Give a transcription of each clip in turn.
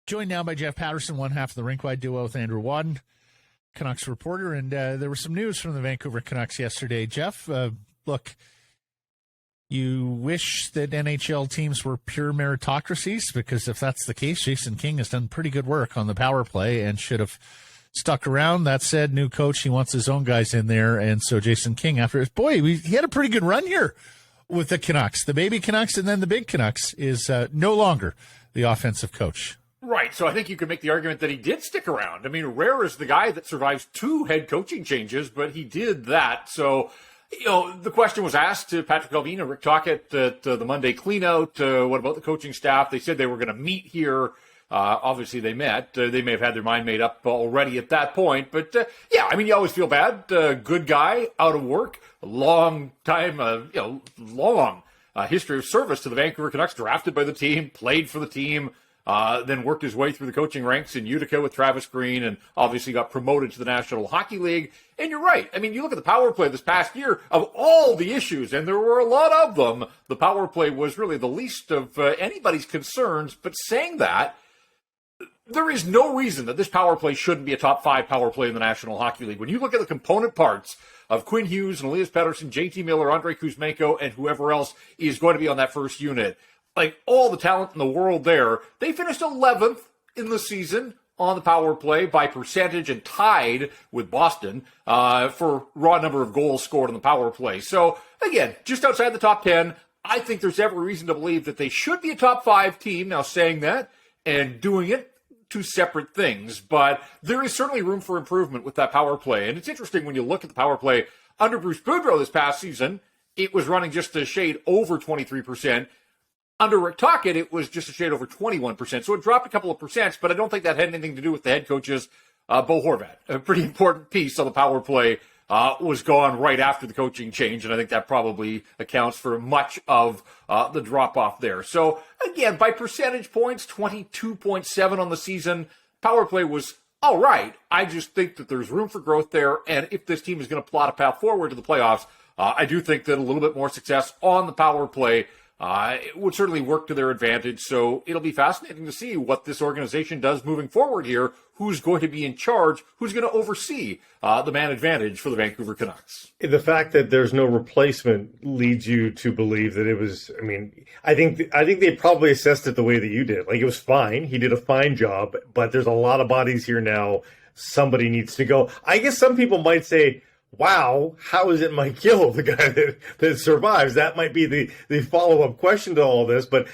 Joined now by Jeff Paterson, one half of the rink-wide duo with Andrew Wadden, Canucks reporter. And there was some news from the Vancouver Canucks yesterday. Jeff, look, you wish that NHL teams were pure meritocracies, because if that's the case, Jason King has done pretty good work on the power play and should have stuck around. That said, new coach, he wants his own guys in there. And so Jason King, he had a pretty good run here with the Canucks. The baby Canucks and then the big Canucks is no longer the offensive coach. Right, so I think you could make the argument that he did stick around. I mean, rare is the guy that survives 2 head coaching changes, but he did that. So, the question was asked to Patrick Allvin and Rick Tocchet at the Monday cleanout. What about the coaching staff? They said they were going to meet here. Obviously, they met. They may have had their mind made up already at that point. But, you always feel bad. Good guy, out of work, long time, long history of service to the Vancouver Canucks, drafted by the team, played for the team. Then worked his way through the coaching ranks in Utica with Travis Green, and obviously got promoted to the National Hockey League. And you're right. I mean, you look at the power play this past year, of all the issues, and there were a lot of them, the power play was really the least of anybody's concerns. But saying that, there is no reason that this power play shouldn't be a top 5 power play in the National Hockey League. When you look at the component parts of Quinn Hughes and Elias Pettersson, JT Miller, Andrei Kuzmenko, and whoever else is going to be on that first unit, like all the talent in the world there, they finished 11th in the season on the power play by percentage and tied with Boston for raw number of goals scored on the power play. So, again, just outside the top 10, I think there's every reason to believe that they should be a top 5 team. Now, saying that and doing it, 2 separate things, but there is certainly room for improvement with that power play. And it's interesting when you look at the power play under Bruce Boudreau this past season, it was running just a shade over 23%. Under Rick Tocchet, it was just a shade over 21%. So it dropped a couple of percents, but I don't think that had anything to do with the head coach's Bo Horvat. A pretty important piece of the power play was gone right after the coaching change, and I think that probably accounts for much of the drop-off there. So, again, by percentage points, 22.7 on the season. Power play was all right. I just think that there's room for growth there, and if this team is going to plot a path forward to the playoffs, I do think that a little bit more success on the power play it would certainly work to their advantage. So it'll be fascinating to see what this organization does moving forward here. Who's going to be in charge? Who's going to oversee the man advantage for the Vancouver Canucks? The fact that there's no replacement leads you to believe that it was, I think they probably assessed it the way that you did. Like, it was fine. He did a fine job, but there's a lot of bodies here now. Somebody needs to go. I guess some people might say, wow, how is it Mike Gill, the guy that survives? That might be the follow-up question to all this, but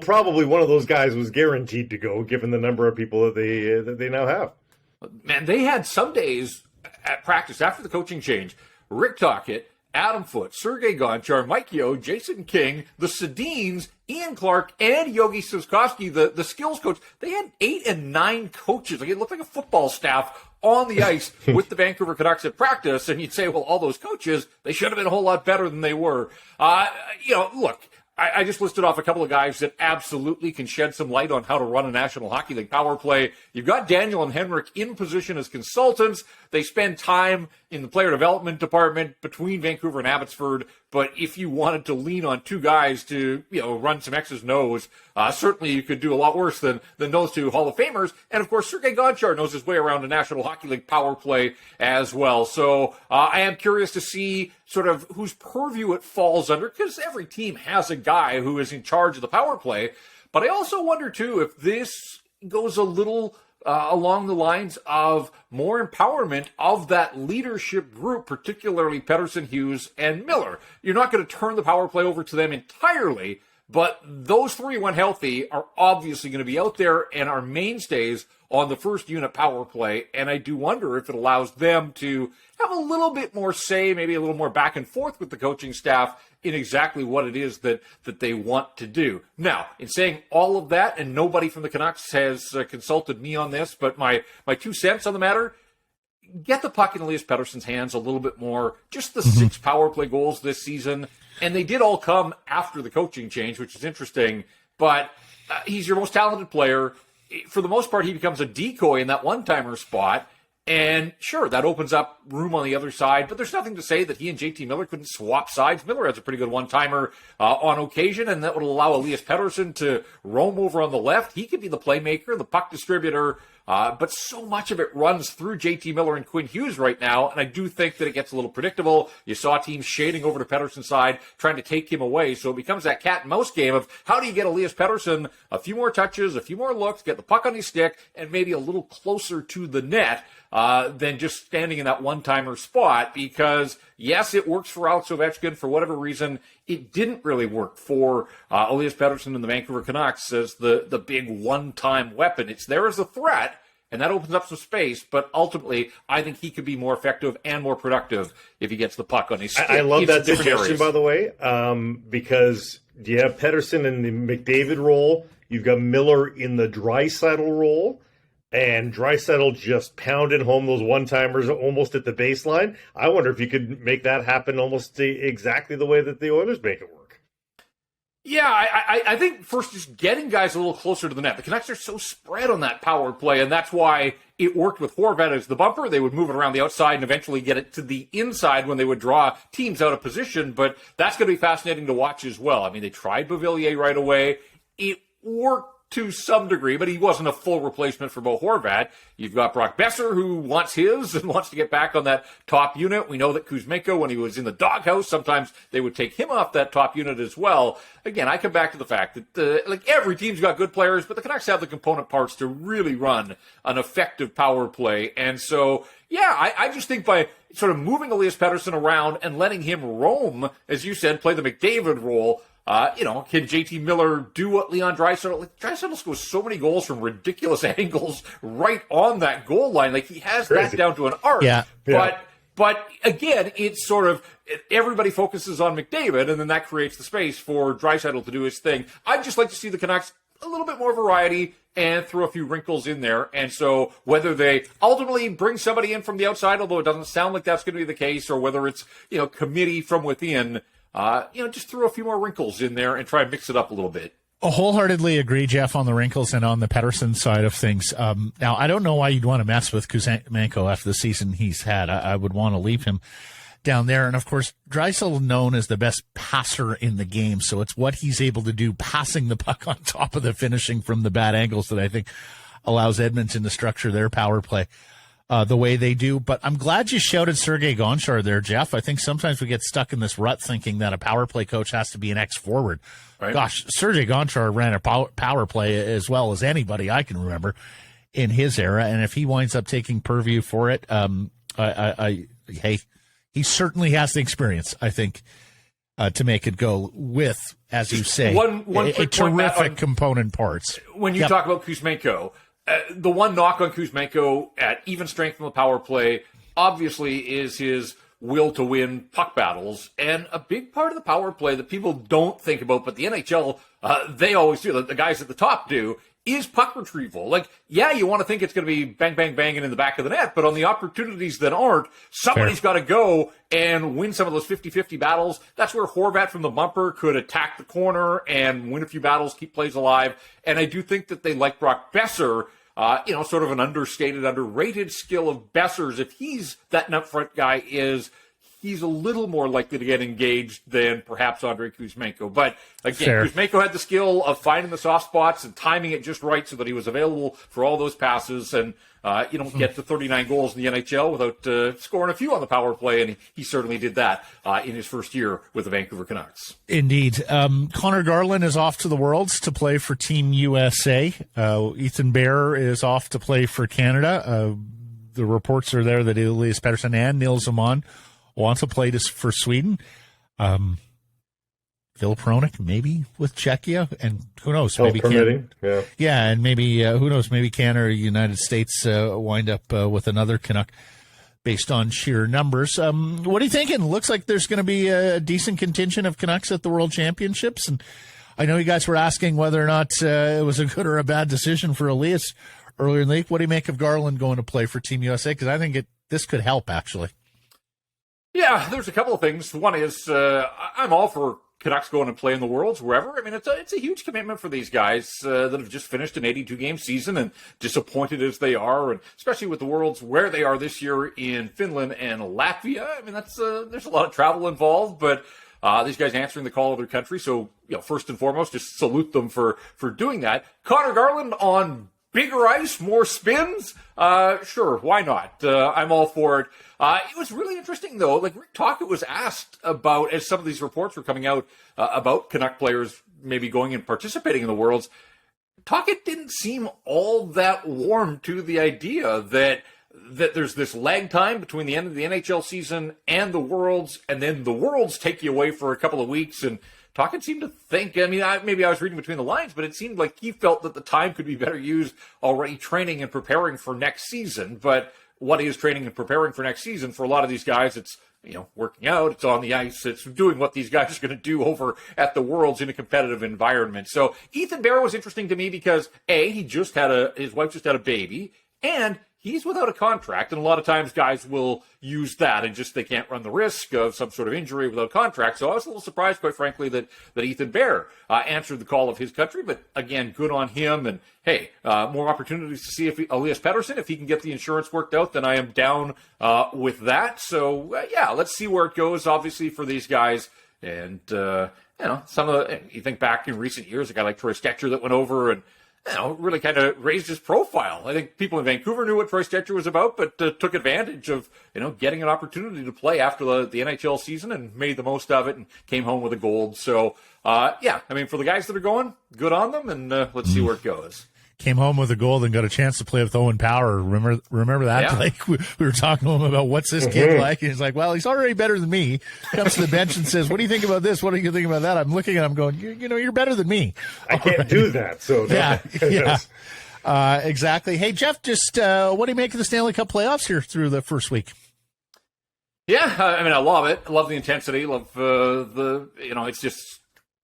probably one of those guys was guaranteed to go, given the number of people that they now have. Man, they had some days at practice after the coaching change, Rick Tocchet, Adam Foote, Sergei Gonchar, Mike Yeo, Jason King, the Sedins, Ian Clark, and Yogi Sikorsky, the skills coach. They had 8 and 9 coaches. Like, it looked like a football staff on the ice with the Vancouver Canucks at practice, and you'd say, well, all those coaches, they should have been a whole lot better than they were. Look, I just listed off a couple of guys that absolutely can shed some light on how to run a National Hockey League power play. You've got Daniel and Henrik in position as consultants. They spend time in the player development department between Vancouver and Abbotsford. But if you wanted to lean on 2 guys to, run some X's and O's, certainly you could do a lot worse than those 2 Hall of Famers. And, of course, Sergei Gonchar knows his way around a National Hockey League power play as well. So I am curious to see sort of whose purview it falls under, because every team has a guy who is in charge of the power play. But I also wonder, too, if this goes a little along the lines of more empowerment of that leadership group, particularly Pettersson, Hughes, and Miller. You're not going to turn the power play over to them entirely, but those 3, when healthy, are obviously going to be out there and are mainstays on the first unit power play. And I do wonder if it allows them to have a little bit more say, maybe a little more back and forth with the coaching staff in exactly what it is that they want to do. Now, in saying all of that, and nobody from the Canucks has consulted me on this, but my 2 cents on the matter, get the puck in Elias Pettersson's hands a little bit more. Just the 6 power play goals this season, and they did all come after the coaching change, which is interesting, but he's your most talented player. For the most part, he becomes a decoy in that one-timer spot, And sure, that opens up room on the other side, but there's nothing to say that he and JT Miller couldn't swap sides. Miller has a pretty good one-timer on occasion, and that would allow Elias Pettersson to roam over on the left. He could be the playmaker, the puck distributor, but so much of it runs through JT Miller and Quinn Hughes right now, and I do think that it gets a little predictable. You saw teams shading over to Pettersson's side, trying to take him away, so it becomes that cat and mouse game of how do you get Elias Pettersson a few more touches, a few more looks, get the puck on his stick, and maybe a little closer to the net than just standing in that one-timer spot, because, yes, it works for Alex Ovechkin. For whatever reason, it didn't really work for Elias Pettersson and the Vancouver Canucks as the big one-time weapon. It's there as a threat, and that opens up some space, but ultimately, I think he could be more effective and more productive if he gets the puck on his stick. I love that suggestion, areas. by the way, because you have Pettersson in the McDavid role, you've got Miller in the Draisaitl role, and Draisaitl just pounded home those one-timers almost at the baseline. I wonder if you could make that happen almost exactly the way that the Oilers make it work. Yeah, I think first just getting guys a little closer to the net. The Canucks are so spread on that power play, and that's why it worked with Horvat as the bumper. They would move it around the outside and eventually get it to the inside when they would draw teams out of position, but that's going to be fascinating to watch as well. I mean, they tried Beauvillier right away. It worked to some degree, but he wasn't a full replacement for Bo Horvat. You've got Brock Besser, who wants his and wants to get back on that top unit. We know that Kuzmenko, when he was in the doghouse, sometimes they would take him off that top unit as well. Again, I come back to the fact that like every team's got good players, but the Canucks have the component parts to really run an effective power play. And so, yeah, I just think by sort of moving Elias Pettersson around and letting him roam, as you said, play the McDavid role, can JT Miller do what Leon Draisaitl? Like, Draisaitl scores so many goals from ridiculous angles right on that goal line. Like, he has that down to an art. Yeah. But again, it's sort of everybody focuses on McDavid, and then that creates the space for Draisaitl to do his thing. I'd just like to see the Canucks a little bit more variety and throw a few wrinkles in there. And so whether they ultimately bring somebody in from the outside, although it doesn't sound like that's going to be the case, or whether it's, committee from within, just throw a few more wrinkles in there and try and mix it up a little bit. I wholeheartedly agree, Jeff, on the wrinkles and on the Pettersson side of things. Now, I don't know why you'd want to mess with Kuzmenko after the season he's had. I would want to leave him down there. And, of course, Draisaitl known as the best passer in the game, so it's what he's able to do passing the puck on top of the finishing from the bad angles that I think allows Edmonton to structure their power play the way they do. But I'm glad you shouted Sergei Gonchar there, Jeff. I think sometimes we get stuck in this rut thinking that a power play coach has to be an ex-forward. Right. Gosh, Sergei Gonchar ran a power play as well as anybody I can remember in his era. And if he winds up taking purview for it, hey, he certainly has the experience, I think, to make it go with, as you say, one a terrific component parts. When you talk about Kuzmenko, the one knock on Kuzmenko at even strength in the power play, obviously, is his will to win puck battles. And a big part of the power play that people don't think about, but the NHL, they always do, the guys at the top do, is puck retrieval. Like, yeah, you want to think it's going to be bang, bang, banging in the back of the net, but on the opportunities that aren't, somebody's got to go and win some of those 50-50 battles. That's where Horvat from the bumper could attack the corner and win a few battles, keep plays alive. And I do think that they like Brock Besser, sort of an understated, underrated skill of Besser's. If he's that nut front guy he's a little more likely to get engaged than perhaps Andrei Kuzmenko. But again, Kuzmenko had the skill of finding the soft spots and timing it just right so that he was available for all those passes. And you don't get to 39 goals in the NHL without scoring a few on the power play, and he certainly did that in his first year with the Vancouver Canucks. Indeed. Connor Garland is off to the Worlds to play for Team USA. Ethan Bear is off to play for Canada. The reports are there that Elias Pettersson and Nils Zaman want to play for Sweden. Phil Pronik, maybe with Czechia, and who knows? Maybe permitting. Yeah, and maybe who knows? Maybe Canada or United States wind up with another Canuck based on sheer numbers. What are you thinking? Looks like there's going to be a decent contingent of Canucks at the World Championships, and I know you guys were asking whether or not it was a good or a bad decision for Elias earlier in the week. What do you make of Garland going to play for Team USA? Because I think this could help, actually. Yeah, there's a couple of things. One is I'm all for Canucks going and play in the Worlds, wherever. I mean, it's a huge commitment for these guys that have just finished an 82-game season, and disappointed as they are, and especially with the Worlds where they are this year in Finland and Latvia. I mean, that's there's a lot of travel involved, but these guys answering the call of their country. So, first and foremost, just salute them for doing that. Connor Garland on bigger ice, more spins? Sure, why not? I'm all for it. It was really interesting, though. Like, Rick Tocchet was asked about, as some of these reports were coming out about Canuck players maybe going and participating in the Worlds. Tocchet didn't seem all that warm to the idea that there's this lag time between the end of the NHL season and the Worlds, and then the Worlds take you away for a couple of weeks. And Tocchet seemed to think, I mean, maybe I was reading between the lines, but it seemed like he felt that the time could be better used already training and preparing for next season. But what is training and preparing for next season? For a lot of these guys, it's, working out, it's on the ice, it's doing what these guys are going to do over at the Worlds in a competitive environment. So Ethan Bear was interesting to me because, his wife just had a baby, and he's without a contract, and a lot of times guys will use that and just they can't run the risk of some sort of injury without a contract. So I was a little surprised, quite frankly, that Ethan Bear answered the call of his country. But again, good on him. And hey, more opportunities to see if Elias Pettersson, if he can get the insurance worked out, then I am down with that. So let's see where it goes. Obviously, for these guys, and some of you think back in recent years, a guy like Troy Stecher that went over and really kind of raised his profile. I think people in Vancouver knew what Troy Stecher was about, but took advantage of, getting an opportunity to play after the NHL season and made the most of it and came home with a gold. So, for the guys that are going, good on them, and let's see where it goes. Came home with a gold and got a chance to play with Owen Power. Remember that? Yeah. Like we were talking to him about what's this kid like, and he's like, "Well, he's already better than me." Comes to the bench and says, "What do you think about this? What do you think about that?" I'm looking at him going, "You're better than me." I can't do that. So exactly. Hey, Jeff, just what do you make of the Stanley Cup playoffs here through the first week? Yeah, I love it. I love the intensity. Love it's just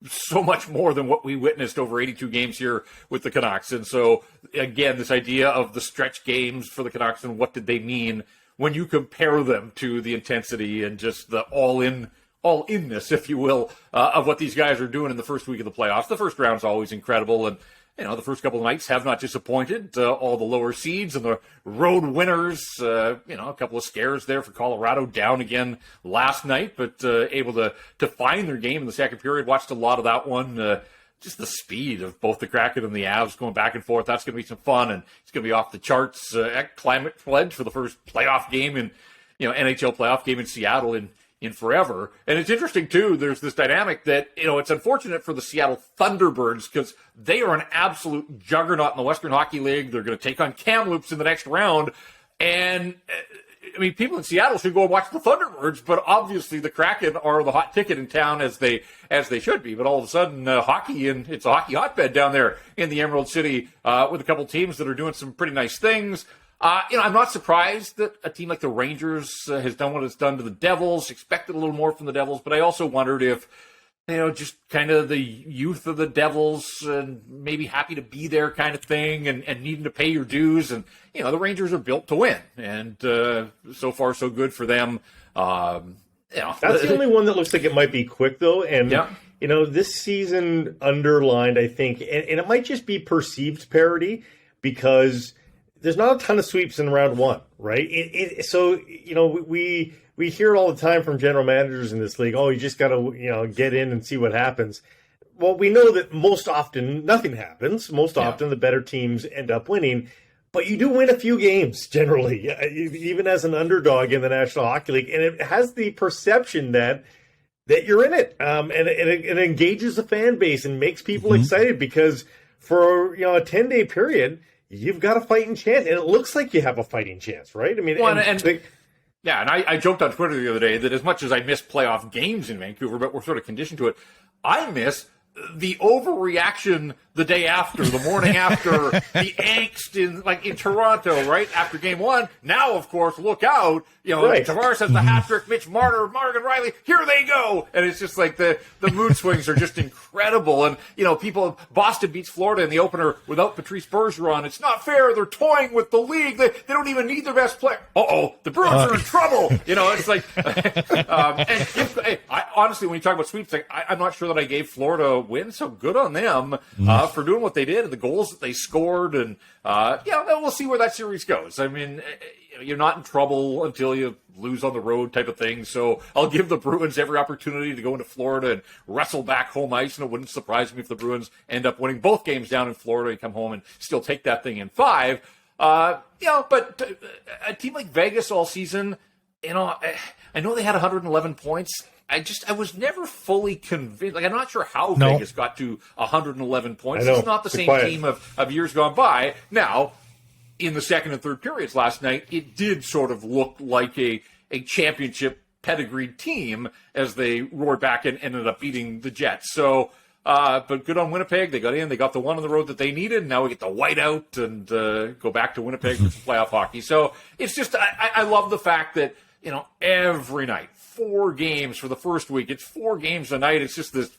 so much more than what we witnessed over 82 games here with the Canucks. And so, again, this idea of the stretch games for the Canucks and what did they mean when you compare them to the intensity and just the all-inness, if you will, of what these guys are doing in the first week of the playoffs. The first round's always incredible, and the first couple of nights have not disappointed. All the lower seeds and the road winners, a couple of scares there for Colorado, down again last night, but able to find their game in the second period. Watched a lot of that one. Just the speed of both the Kraken and the Avs going back and forth. That's going to be some fun, and it's going to be off the charts. Climate pledge for the first playoff game in, NHL playoff game in Seattle in forever. And it's interesting, too, there's this dynamic that, it's unfortunate for the Seattle Thunderbirds because they are an absolute juggernaut in the Western Hockey League. They're going to take on Kamloops in the next round. And, people in Seattle should go and watch the Thunderbirds, but obviously the Kraken are the hot ticket in town as they should be. But all of a sudden, hockey, and it's a hockey hotbed down there in the Emerald City with a couple teams that are doing some pretty nice things. I'm not surprised that a team like the Rangers has done what it's done to the Devils. Expected a little more from the Devils, but I also wondered if, just kind of the youth of the Devils and maybe happy to be there kind of thing and needing to pay your dues. And, the Rangers are built to win. And so far, so good for them. That's the only one that looks like it might be quick, though. And, this season underlined, I think, and it might just be perceived parity because there's not a ton of sweeps in round one, right? So we hear it all the time from general managers in this league. Oh, you just got to get in and see what happens. Well, we know that most often nothing happens. Most often the better teams end up winning, but you do win a few games generally, even as an underdog in the National Hockey League, and it has the perception that you're in it, and it engages the fan base and makes people excited because for a 10-day period, you've got a fighting chance, and it looks like you have a fighting chance, right? I mean, and I joked on Twitter the other day that as much as I miss playoff games in Vancouver, but we're sort of conditioned to it, I miss the overreaction the day after, the morning after, the angst in Toronto, right after game one. Now, of course, look out! Right. Tavares has the hat trick. Mitch Marner, Morgan Riley, here they go, and it's just like the mood swings are just incredible. And Boston beats Florida in the opener without Patrice Bergeron. It's not fair. They're toying with the league. They don't even need their best player. The Bruins are in trouble. It's like, honestly, when you talk about sweeps, I'm not sure that I gave Florida a win. So good on them for doing what they did and the goals that they scored. And we'll see where that series goes. I mean, you're not in trouble until you lose on the road type of thing. So I'll give the Bruins every opportunity to go into Florida and wrestle back home ice. And it wouldn't surprise me if the Bruins end up winning both games down in Florida and come home and still take that thing in 5. But a team like Vegas all season, I know they had 111 points. I was never fully convinced. I'm not sure how Vegas got to 111 points. It's not the same team of years gone by. Now, in the second and third periods last night, it did sort of look like a championship pedigreed team as they roared back and ended up beating the Jets. So, but good on Winnipeg. They got in. They got the one on the road that they needed. And now we get the white out and go back to Winnipeg for some playoff hockey. So it's just I love the fact that, every night, 4 games for the first week. It's 4 games a night. It's just this,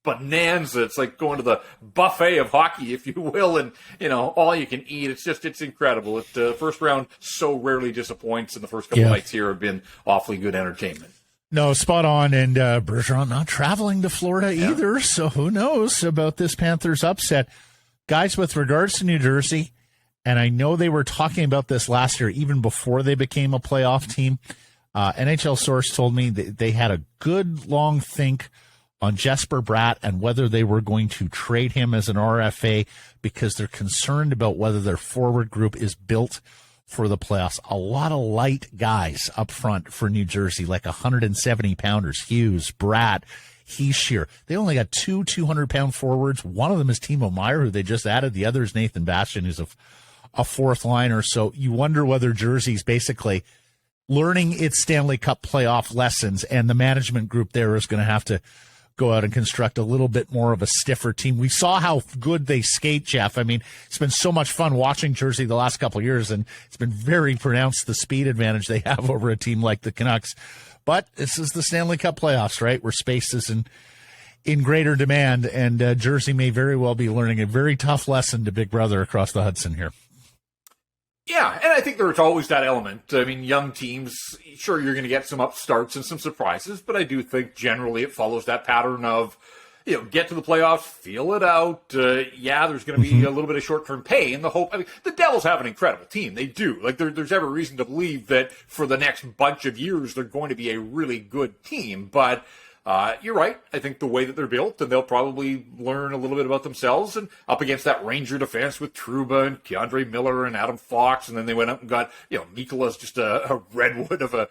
bonanza. It's like going to the buffet of hockey, if you will, and all you can eat. It's incredible. The first round so rarely disappoints, and the first couple nights here have been awfully good entertainment. No, spot on, and Bergeron not traveling to Florida either, so who knows about this Panthers upset. Guys, with regards to New Jersey, and I know they were talking about this last year, even before they became a playoff team, NHL source told me that they had a good long think on Jesper Bratt and whether they were going to trade him as an RFA because they're concerned about whether their forward group is built for the playoffs. A lot of light guys up front for New Jersey, like 170-pounders, Hughes, Bratt, Heischier. They only got 2 200-pound forwards. One of them is Timo Meier, who they just added. The other is Nathan Bastian, who's a fourth liner. So you wonder whether Jersey's basically learning its Stanley Cup playoff lessons, and the management group there is going to have to go out and construct a little bit more of a stiffer team. We saw how good they skate, Jeff. I mean, it's been so much fun watching Jersey the last couple of years, and it's been very pronounced the speed advantage they have over a team like the Canucks. But this is the Stanley Cup playoffs, right, where space is in greater demand, and Jersey may very well be learning a very tough lesson to Big Brother across the Hudson here. Yeah, and I think there's always that element. I mean, young teams, sure, you're going to get some upstarts and some surprises, but I do think generally it follows that pattern of, get to the playoffs, feel it out. There's going to be a little bit of short-term pain. The Devils have an incredible team. They do. There's every reason to believe that for the next bunch of years, they're going to be a really good team. But you're right. I think the way that they're built, and they'll probably learn a little bit about themselves, and up against that Ranger defense with Trouba and Keandre Miller and Adam Fox, and then they went up and got, Mikola's just a redwood of a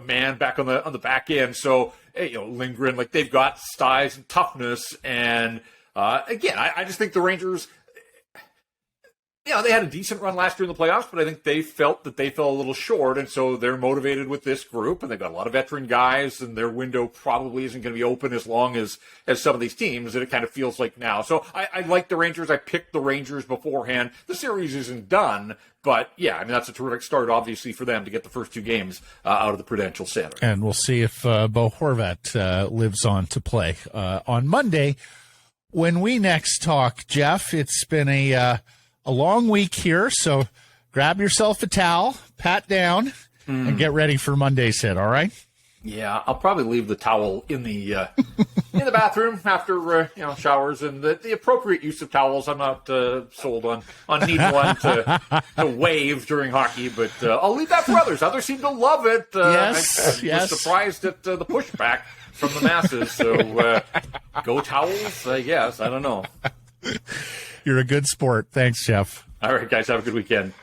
man back on the back end. So, Lindgren, they've got size and toughness. And, again, I just think the Rangers, they had a decent run last year in the playoffs, but I think they felt that they fell a little short, and so they're motivated with this group, and they've got a lot of veteran guys, and their window probably isn't going to be open as long as some of these teams, and it kind of feels like now. So I like the Rangers. I picked the Rangers beforehand. The series isn't done, but that's a terrific start, obviously, for them to get the first 2 games out of the Prudential Center. And we'll see if Bo Horvat lives on to play on Monday. When we next talk, Jeff, it's been a long week here, so grab yourself a towel, pat down, and get ready for Monday's hit, all right? Yeah, I'll probably leave the towel in the bathroom after showers, and the appropriate use of towels. I'm not sold on needing one to wave during hockey, but I'll leave that for others. Others seem to love it. Yes. I was surprised at the pushback from the masses, so go towels, I guess. I don't know. You're a good sport. Thanks, Jeff. All right, guys, have a good weekend.